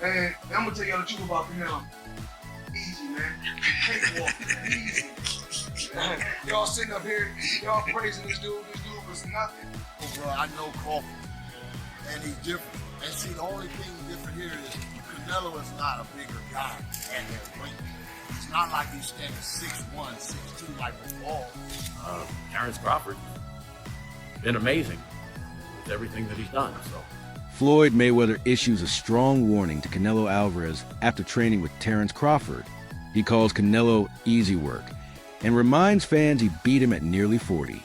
And I'm gonna tell y'all the truth about Canelo. Easy, man. Cakewalk. Easy. Y'all sitting up here, y'all praising this dude. This dude was nothing. Oh, bro, I know Crawford, and he's different. And see, the only thing different here is Canelo is not a bigger guy at that weight. It's not like he's standing 6'1", 6'2", like before. Terence Crawford been amazing with everything that he's done. So Floyd Mayweather issues a strong warning to Canelo Alvarez after training with Terence Crawford. He calls Canelo easy work and reminds fans he beat him at nearly 40.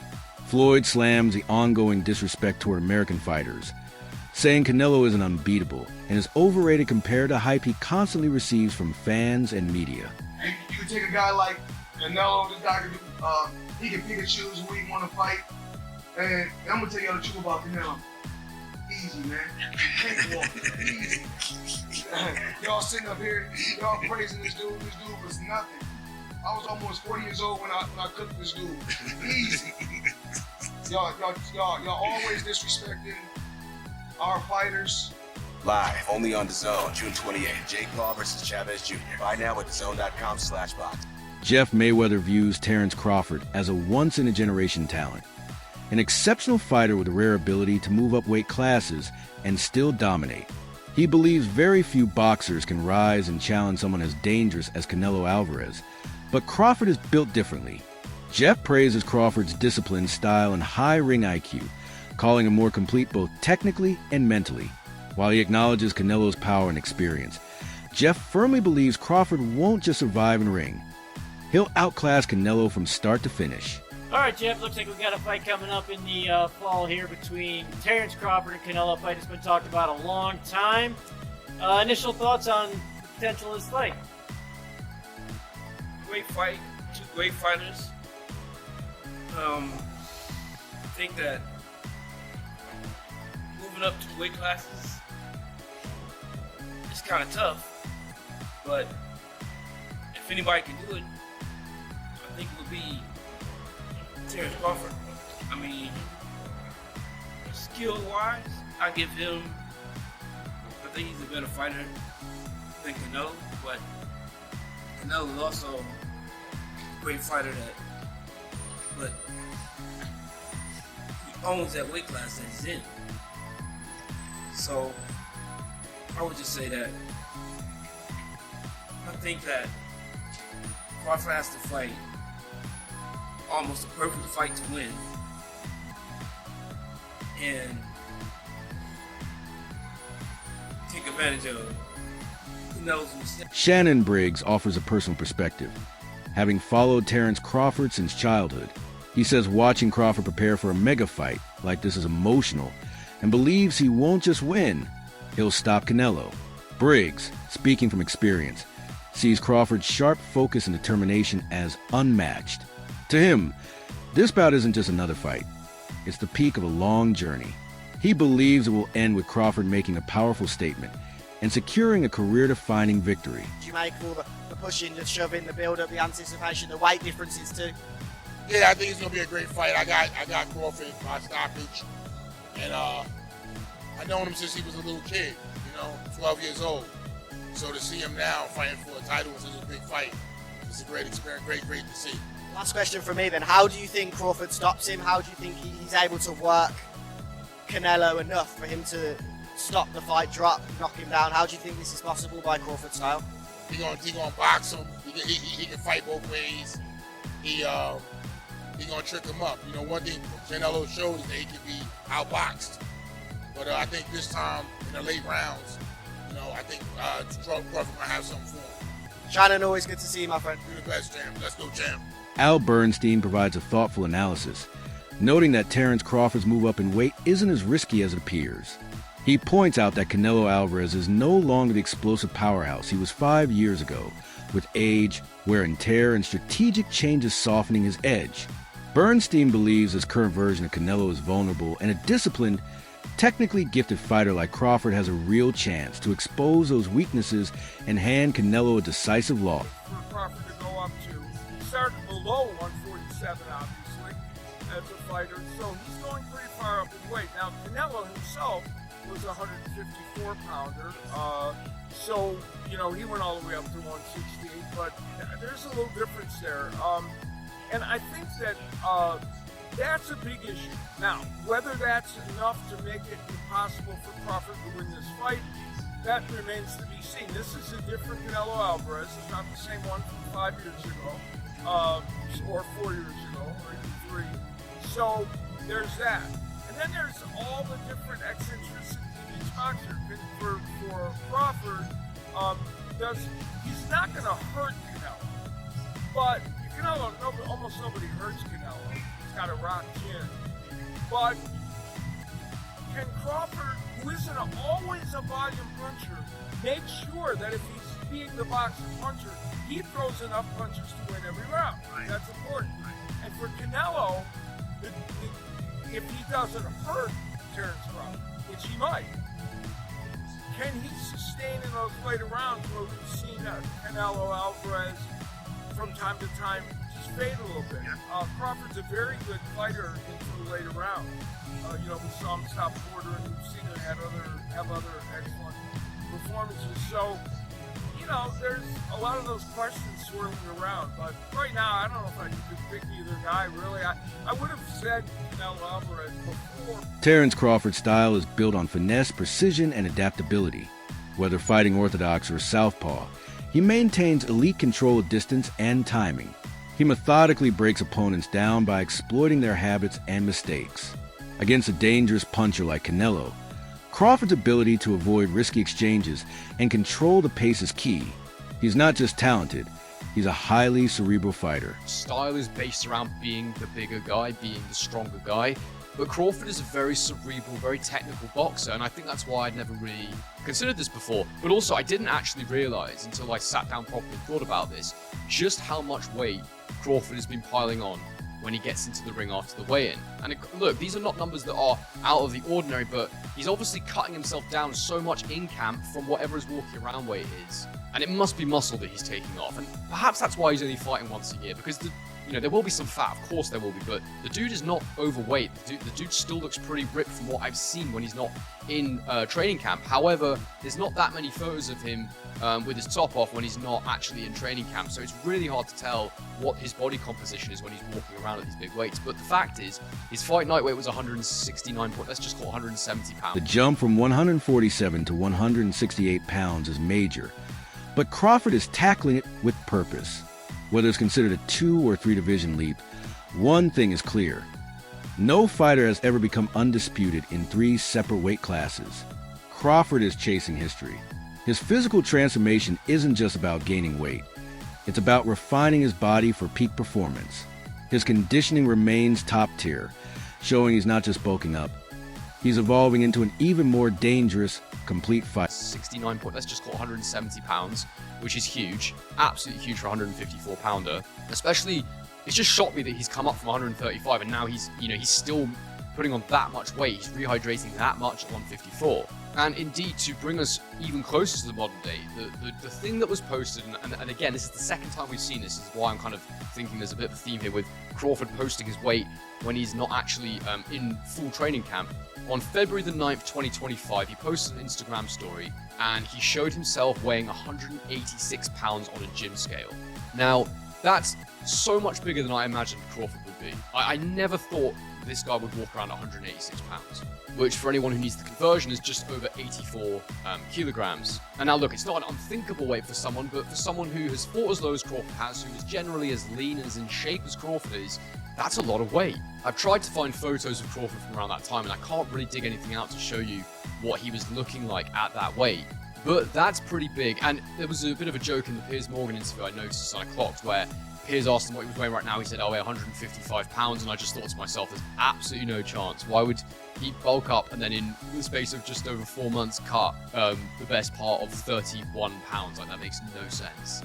Floyd slams the ongoing disrespect toward American fighters, saying Canelo isn't unbeatable and is overrated compared to hype he constantly receives from fans and media. You can take a guy like Canelo, this guy can do, he can pick and choose who he want to fight. And I'm gonna tell y'all the truth about Canelo. Easy, man. Cakewalk. Easy. Y'all sitting up here, y'all praising this dude. This dude was nothing. I was almost 40 years old when I cooked this dude. Easy. Y'all always disrespecting our fighters. Live, only on DAZN, June 28th. Jake Paul versus Chavez Jr. Buy now at DAZN.com/box. Jeff Mayweather views Terence Crawford as a once-in-a-generation talent, an exceptional fighter with a rare ability to move up weight classes and still dominate. He believes very few boxers can rise and challenge someone as dangerous as Canelo Alvarez, but Crawford is built differently. Jeff praises Crawford's discipline, style, and high ring IQ, calling him more complete both technically and mentally. While he acknowledges Canelo's power and experience, Jeff firmly believes Crawford won't just survive in ring. He'll outclass Canelo from start to finish. All right, Jeff, looks like we've got a fight coming up in the fall here between Terence Crawford and Canelo. Fight has been talked about a long time. Initial thoughts on the potential of this fight? Great fight, two great fighters. I think that moving up two weight classes is kind of tough, but if anybody can do it, I think it would be Terence Crawford. I mean, skill-wise, I give him, I think he's a better fighter than Canelo, but Canelo is also a great fighter but he owns that weight class that he's in. So I would just say that I think that Crawford has to fight almost a perfect fight to win, and take advantage of Canelo's mistakes. Shannon Briggs offers a personal perspective. Having followed Terence Crawford since childhood, he says watching Crawford prepare for a mega fight like this is emotional and believes he won't just win, he'll stop Canelo. Briggs, speaking from experience, sees Crawford's sharp focus and determination as unmatched. To him, this bout isn't just another fight. It's the peak of a long journey. He believes it will end with Crawford making a powerful statement and securing a career-defining victory. Do you make all the pushing, the shoving, the build-up, the anticipation, the weight differences too? Yeah, I think it's gonna be a great fight. I got Crawford by stoppage, and I known him since he was a little kid. 12 years old. So to see him now fighting for a title in such a big fight, it's a great experience. Great to see. Last question from me then. How do you think Crawford stops him? How do you think he's able to work Canelo enough for him to stop the fight, drop, knock him down? How do you think this is possible by Crawford style? He gonna box him. He can fight both ways. He gonna trick him up. One thing Canelo showed is that he can be outboxed. But I think this time in the late rounds, I think Crawford gonna have something for him. Shannon, always good to see you, my friend. You're the best, champ. Let's go, champ. Al Bernstein provides a thoughtful analysis, noting that Terence Crawford's move up in weight isn't as risky as it appears. He points out that Canelo Alvarez is no longer the explosive powerhouse he was 5 years ago, with age, wear and tear, and strategic changes softening his edge. Bernstein believes his current version of Canelo is vulnerable, and a disciplined, technically gifted fighter like Crawford has a real chance to expose those weaknesses and hand Canelo a decisive loss. For Crawford to go up to, he started below 147 obviously as a fighter, so he's going pretty far up in weight. Now Canelo himself was a 154 pounder. So, you know, he went all the way up to 168, but there's a little difference there. And I think that that's a big issue. Now, whether that's enough to make it impossible for Crawford to win this fight, that remains to be seen. This is a different Canelo Alvarez. It's not the same one from 5 years ago, or 4 years ago, or even 3. So there's that. And then there's all the different eccentricities of each boxer. For Crawford, he's not going to hurt Canelo. But Canelo, almost nobody hurts Canelo. He's got a rock chin. But can Crawford, who isn't always a volume puncher, make sure that if he's being the boxing puncher, he throws enough punches to win every round? That's important. And for Canelo, if he doesn't hurt Terence Crawford, which he might, can he sustain in those later rounds where we've seen Canelo Alvarez from time to time just fade a little bit? Crawford's a very good fighter into the later rounds. You know, we saw him stop Porter, and we've seen him have other excellent performances. So, you know, there's a lot of those questions swirling around. But right now, I don't know if I could pick either guy, really. I would have said Canelo Alvarez before. Terence Crawford's style is built on finesse, precision, and adaptability. Whether fighting orthodox or southpaw, he maintains elite control of distance and timing. He methodically breaks opponents down by exploiting their habits and mistakes. Against a dangerous puncher like Canelo, Crawford's ability to avoid risky exchanges and control the pace is key. He's not just talented, he's a highly cerebral fighter. Style is based around being the bigger guy, being the stronger guy, but Crawford is a very cerebral, very technical boxer, and I think that's why I'd never really considered this before. But also, I didn't actually realize until I sat down properly and thought about this, just how much weight Crawford has been piling on when he gets into the ring after the weigh-in. And look, these are not numbers that are out of the ordinary, but he's obviously cutting himself down so much in camp from whatever his walking around weight is. And it must be muscle that he's taking off. And perhaps that's why he's only fighting once a year, because there will be some fat, of course there will be, but the dude is not overweight. The dude still looks pretty ripped from what I've seen when he's not in training camp. However, there's not that many photos of him with his top off when he's not actually in training camp, so it's really hard to tell what his body composition is when he's walking around at these big weights. But the fact is, his fight night weight was 169 pounds, let's just call it 170 pounds. The jump from 147 to 168 pounds is major, but Crawford is tackling it with purpose. Whether it's considered a 2 or 3 division leap, one thing is clear. No fighter has ever become undisputed in 3 separate weight classes. Crawford is chasing history. His physical transformation isn't just about gaining weight. It's about refining his body for peak performance. His conditioning remains top tier, showing he's not just bulking up. He's evolving into an even more dangerous, complete fight. 69 points, let's just call it 170 pounds, which is huge. Absolutely huge for a 154 pounder. Especially, it's just shocked me that he's come up from 135 and now he's still putting on that much weight. He's rehydrating that much at 154. And indeed, to bring us even closer to the modern day, the thing that was posted, and again, this is the second time we've seen this, is why I'm kind of thinking there's a bit of a theme here with Crawford posting his weight when he's not actually in full training camp. On February the 9th, 2025, he posted an Instagram story and he showed himself weighing 186 pounds on a gym scale. Now, that's so much bigger than I imagined Crawford would be. I never thought this guy would walk around 186 pounds, which for anyone who needs the conversion is just over 84 kilograms. And now look, it's not an unthinkable weight for someone, but for someone who has fought as low as Crawford has, who is generally as lean and as in shape as Crawford is, that's a lot of weight. I've tried to find photos of Crawford from around that time, and I can't really dig anything out to show you what he was looking like at that weight. But that's pretty big, and there was a bit of a joke in the Piers Morgan interview I noticed on I clocked, where Piers asked him what he was weighing right now. He said, I weigh 155 pounds, and I just thought to myself, there's absolutely no chance. Why would he bulk up and then in the space of just over 4 months cut the best part of 31 pounds? Like, that makes no sense.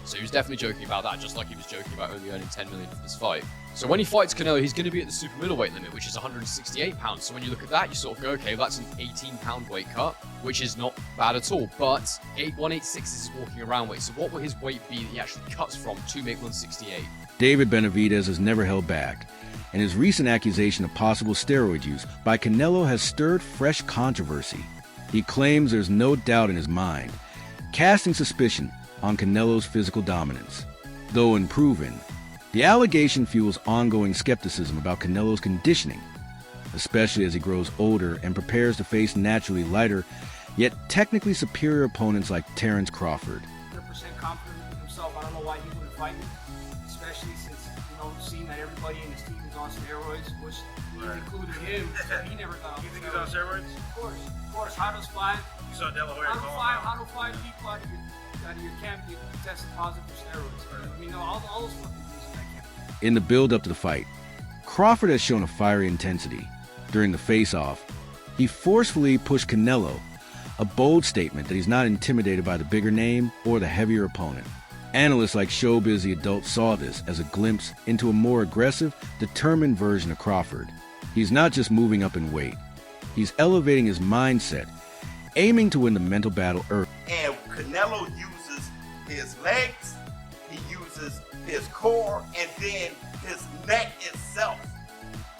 So he was definitely joking about that, just like he was joking about only earning 10 million for this fight. So when he fights Canelo, he's going to be at the super middleweight limit, which is 168 pounds. So when you look at that, you sort of go, okay, well, that's an 18-pound weight cut, which is not bad at all. But 186 is his walking around weight. So what will his weight be that he actually cuts from to make 168? David Benavidez has never held back. and his recent accusation of possible steroid use by Canelo has stirred fresh controversy. He claims there's no doubt in his mind, casting suspicion on Canelo's physical dominance. Though unproven, the allegation fuels ongoing skepticism about Canelo's conditioning, especially as he grows older and prepares to face naturally lighter, yet technically superior opponents like Terence Crawford. 100% confident in himself. I don't know why he wouldn't fight me, especially since, seeing that everybody in his team is on steroids, which included him, so he never got on steroids. You think he's on steroids? Of course. How does five people out of your camp get tested positive for steroids? All those fucking dudes in that camp. In the build-up to the fight, Crawford has shown a fiery intensity. During the face-off, he forcefully pushed Canelo, a bold statement that he's not intimidated by the bigger name or the heavier opponent. Analysts like Showbiz The Adult saw this as a glimpse into a more aggressive, determined version of Crawford. He's not just moving up in weight, he's elevating his mindset, aiming to win the mental battle early. And Canelo uses his legs, he uses his core, and then his neck itself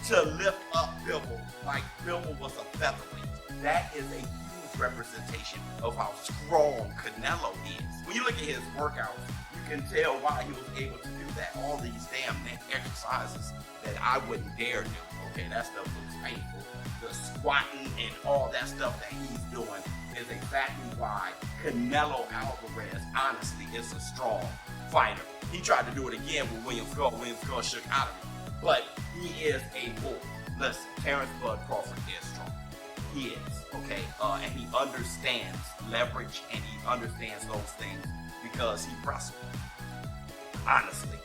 to lift up Bivol like Bivol was a featherweight. That is a huge representation of how strong Canelo is. When you look at his workouts, you can tell why he was able to do that. All these damn neck exercises that I wouldn't dare do. Okay, that stuff looks painful. The squatting and all that stuff that he's doing is exactly why Canelo Alvarez, honestly, is a strong fighter. He tried to do it again with William Skull. William Skull shook out of him. But he is a bull. Listen, Terence Bud Crawford is strong. He is, okay? And he understands leverage and he understands those things because he wrestled. Honestly,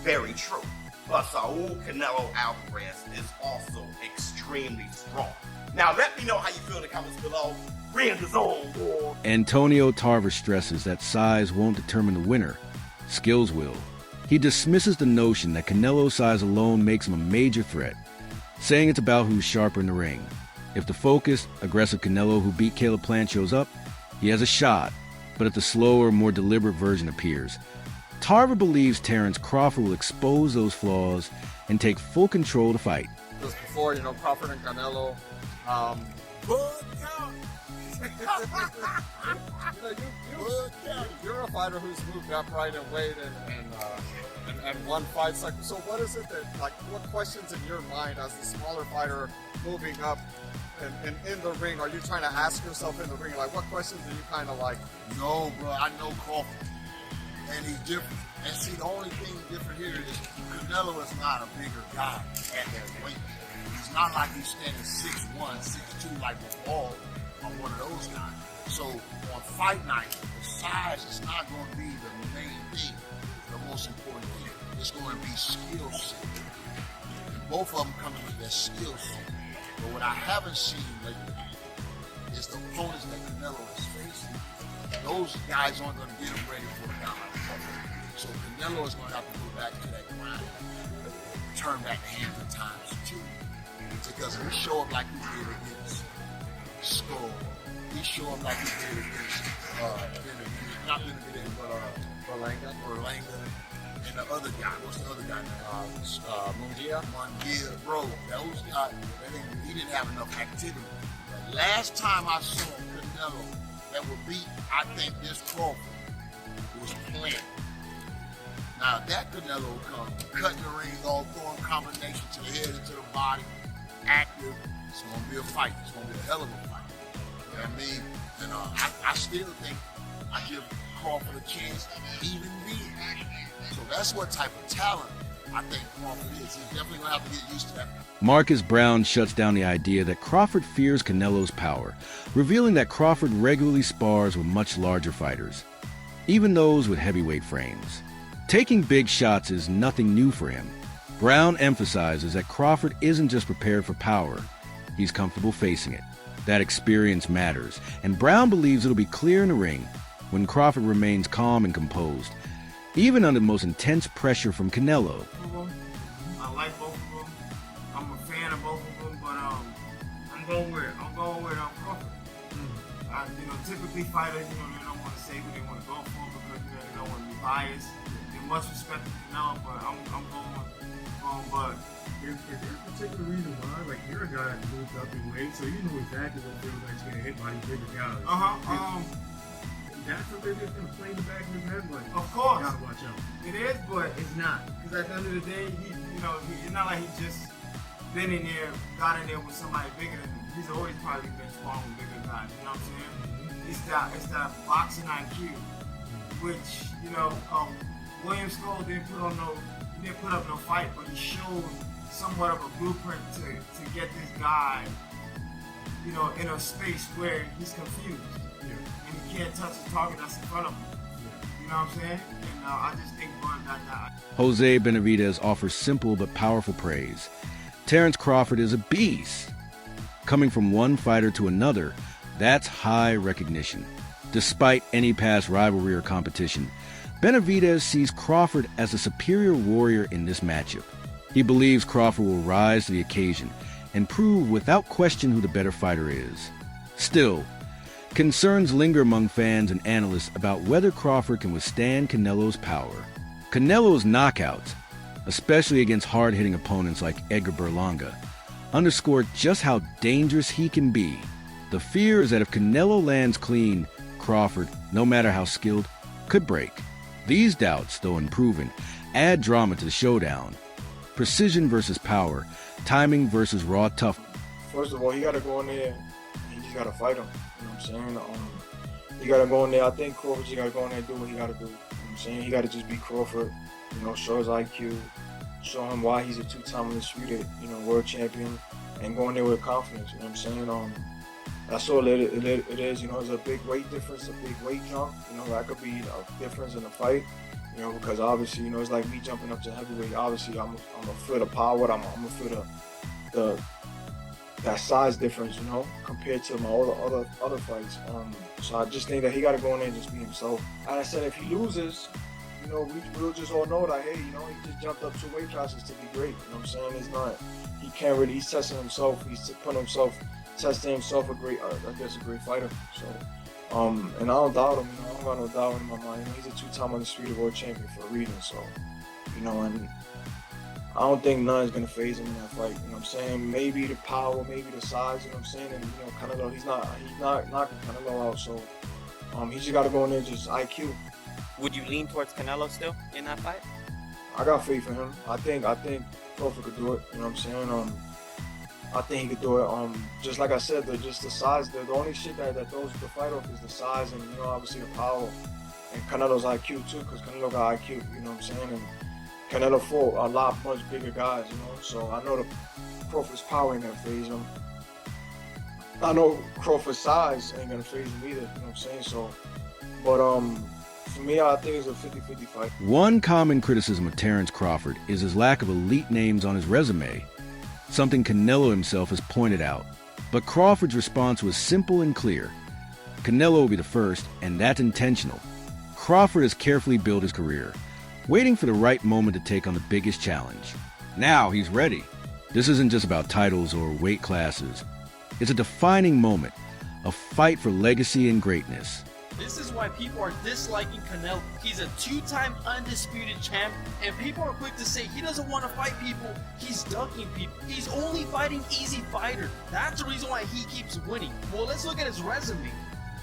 very true. But Saul Canelo Alvarez is also extremely strong. Now, let me know how you feel in the comments below. Ring the zone, boy. Antonio Tarver stresses that size won't determine the winner. Skills will. He dismisses the notion that Canelo's size alone makes him a major threat, saying it's about who's sharper in the ring. If the focused, aggressive Canelo who beat Caleb Plant shows up, he has a shot. But if the slower, more deliberate version appears, Tarver believes Terence Crawford will expose those flaws and take full control of the fight. Just before, Crawford and Canelo, you're a fighter who's moved up right in weight and won fights. So what is it that, what questions in your mind as the smaller fighter moving up and in the ring are you trying to ask yourself in the ring? What questions are you kind of like? No, bro, I know Crawford, and he's different. And see, the only thing different here is Canelo is not a bigger guy at that weight. He's not like he's standing 6'1", 6'2", like Ball or one of those guys. So on fight night, the size is not going to be the main thing, the most important thing. It's going to be skill set. And both of them coming with their skill set. But what I haven't seen lately is the opponents that Canelo is facing. Those guys aren't going to get him ready for the guy. So Canelo is going to have to go back to that grind, turn back the hands of times too. Because if he show up like he did against Skull, he show up like he did against not Benavidez, but Berlanga, and the other guy. What's the other guy name? Munguia, bro. Those guys, he didn't have enough activity. The last time I saw Canelo that would beat, I think, this Crawford was Plant. Now that Canelo comes cutting the rings, all throwing combination to the head and to the body, active. It's gonna be a fight. It's gonna be a hell of a fight. You know what I mean? And I still think I give Crawford a chance even big. So that's what type of talent I think Crawford is. He's definitely gonna have to get used to that. Marcus Brown shuts down the idea that Crawford fears Canelo's power, revealing that Crawford regularly spars with much larger fighters, even those with heavyweight frames. Taking big shots is nothing new for him. Brown emphasizes that Crawford isn't just prepared for power, he's comfortable facing it. That experience matters, and Brown believes it'll be clear in the ring when Crawford remains calm and composed, even under the most intense pressure from Canelo. I like both of them. I'm a fan of both of them, but I'm going with Crawford. Typically fighters, they don't want to say who they want to go for because they don't want to be biased. They much respect to Canelo, but I'm going But is there a particular reason why? Like, you're a guy that moved up in weight, so you know exactly what it feels like to get hit by these bigger guys. That's something that's gonna play in the back of his head. Like, of course, you gotta watch out. It is, but it's not. Because at the end of the day, it's not like he just been in there, got in there with somebody bigger than him. He's always probably been sparring with bigger guys. You know what I'm saying? It's that boxing IQ, which William Skull didn't put up no fight, but he showed somewhat of a blueprint to get this guy, in a space where he's confused and he can't touch the target that's in front of him. You know what I'm saying? And I just think that. Jose Benavidez offers simple but powerful praise. Terence Crawford is a beast. Coming from one fighter to another, that's high recognition. Despite any past rivalry or competition, Benavidez sees Crawford as a superior warrior in this matchup. He believes Crawford will rise to the occasion and prove without question who the better fighter is. Still, concerns linger among fans and analysts about whether Crawford can withstand Canelo's power. Canelo's knockouts, especially against hard-hitting opponents like Edgar Berlanga, underscore just how dangerous he can be. The fear is that if Canelo lands clean, Crawford, no matter how skilled, could break. These doubts, though unproven, add drama to the showdown. Precision versus power, timing versus raw tough. First of all, he got to go in there and he just got to fight him. You know what I'm saying? He got to go in there. I think Crawford just got to go in there and do what he got to do. You know what I'm saying? He got to just beat Crawford, show his IQ, show him why he's a two-time undisputed, world champion, and go in there with confidence. You know what I'm saying? That's all it is. There's a big weight difference, a big weight jump. That could be a difference in the fight. Because obviously, it's like me jumping up to heavyweight. Obviously, I'm a feel the power. I'm a feel that size difference, compared to my other fights. So I just think that he got to go in there and just be himself. And I said, if he loses, we'll just all know that, hey, he just jumped up 2 weight classes to be great. You know what I'm saying? It's not. He can't really. He's testing himself. He's putting himself. Testing himself a great fighter. So, and I don't doubt him. I don't got no doubt in my mind. He's a 2-time undisputed world champion for a reason. So, and I don't think none's gonna phase him in that fight. You know what I'm saying? Maybe the power, maybe the size. You know what I'm saying? And Canelo, he's not knocking Canelo out. So, he just got to go in there just IQ. Would you lean towards Canelo still in that fight? I got faith in him. I think Crawford could do it. You know what I'm saying? I think he could do it. Just like I said, just the size. The only shit that throws the fight off is the size and obviously the power and Canelo's IQ too, because Canelo got IQ. You know what I'm saying? And Canelo fought a lot much bigger guys. So I know the Crawford's power ain't gonna phase him. I know Crawford's size ain't gonna phase him either. You know what I'm saying? So, but for me, I think it's a 50-50 fight. One common criticism of Terence Crawford is his lack of elite names on his resume. Something Canelo himself has pointed out. But Crawford's response was simple and clear. Canelo will be the first, and that's intentional. Crawford has carefully built his career, waiting for the right moment to take on the biggest challenge. Now he's ready. This isn't just about titles or weight classes. It's a defining moment, a fight for legacy and greatness. This is why people are disliking Canelo. He's a 2-time undisputed champ, and people are quick to say he doesn't want to fight people. He's ducking people. He's only fighting easy fighters. That's the reason why he keeps winning. Well, let's look at his resume.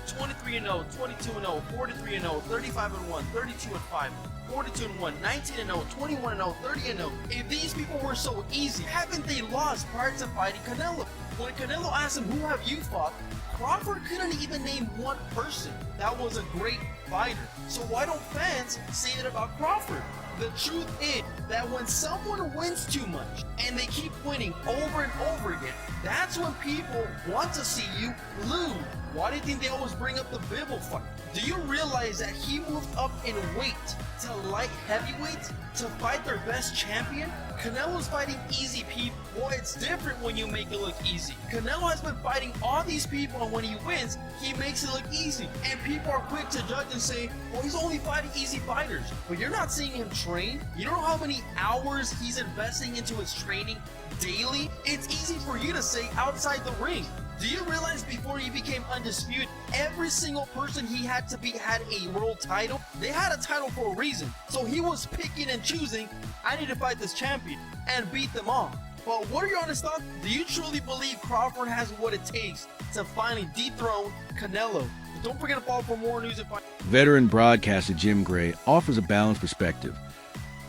23-0, 22-0, 43-0, 35-1, 32-5, 42-1, 19-0, 21-0, 30-0. If these people were so easy, haven't they lost prior to fighting Canelo? When Canelo asked him, "Who have you fought?" Crawford couldn't even name one person that was a great fighter. So why don't fans say that about Crawford? The truth is that when someone wins too much and they keep winning over and over again, that's when people want to see you lose. Why do you think they always bring up the Bivol fight? Do you realize that he moved up in weight to light heavyweight to fight their best champion? Canelo's fighting easy people. Well, it's different when you make it look easy. Canelo has been fighting all these people, and when he wins, he makes it look easy. And people are quick to judge and say, well, he's only fighting easy fighters. But you're not seeing him train. You don't know how many hours he's investing into his training daily. It's easy for you to say outside the ring. Do you realize before he became undisputed, every single person he had to beat had a world title? They had a title for a reason. So he was picking and choosing, I need to fight this champion and beat them all. But what are your honest thoughts? Do you truly believe Crawford has what it takes to finally dethrone Canelo? But don't forget to follow for more news and fight. Veteran broadcaster Jim Gray offers a balanced perspective,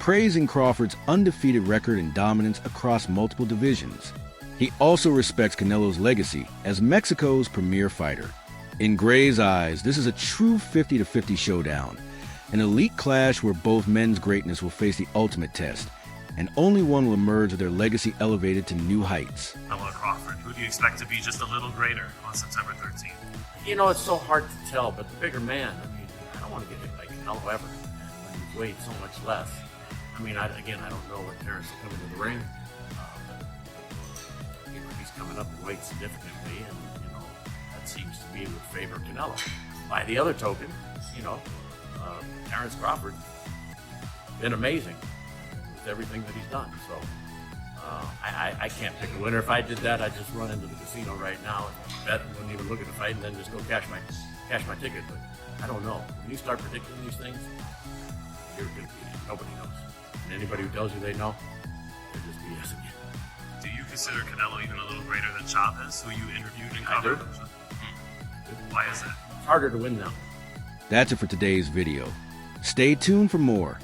praising Crawford's undefeated record and dominance across multiple divisions. He also respects Canelo's legacy as Mexico's premier fighter. In Gray's eyes, this is a true 50-50 showdown, an elite clash where both men's greatness will face the ultimate test, and only one will emerge with their legacy elevated to new heights. Canelo Crawford, who do you expect to be just a little greater on September 13th? You know, it's so hard to tell, but the bigger man, I mean, I don't want to get hit by Canelo ever. When he's weighed so much less. I mean, I don't know what Terence will come into the ring. But he's coming up in weight significantly, and, you know, that seems to me would favor Canelo. By the other token, you know, Terence Crawford, been amazing with everything that he's done. So I can't pick a winner. If I did that, I'd just run into the casino right now and bet and wouldn't even look at the fight and then just go cash my ticket. But I don't know. When you start predicting these things, nobody knows. And anybody who tells you they know, they're just BSing you. Do you consider Canelo even a little greater than Chavez, who you interviewed and covered? Why is that? It's harder to win now. That's it for today's video. Stay tuned for more.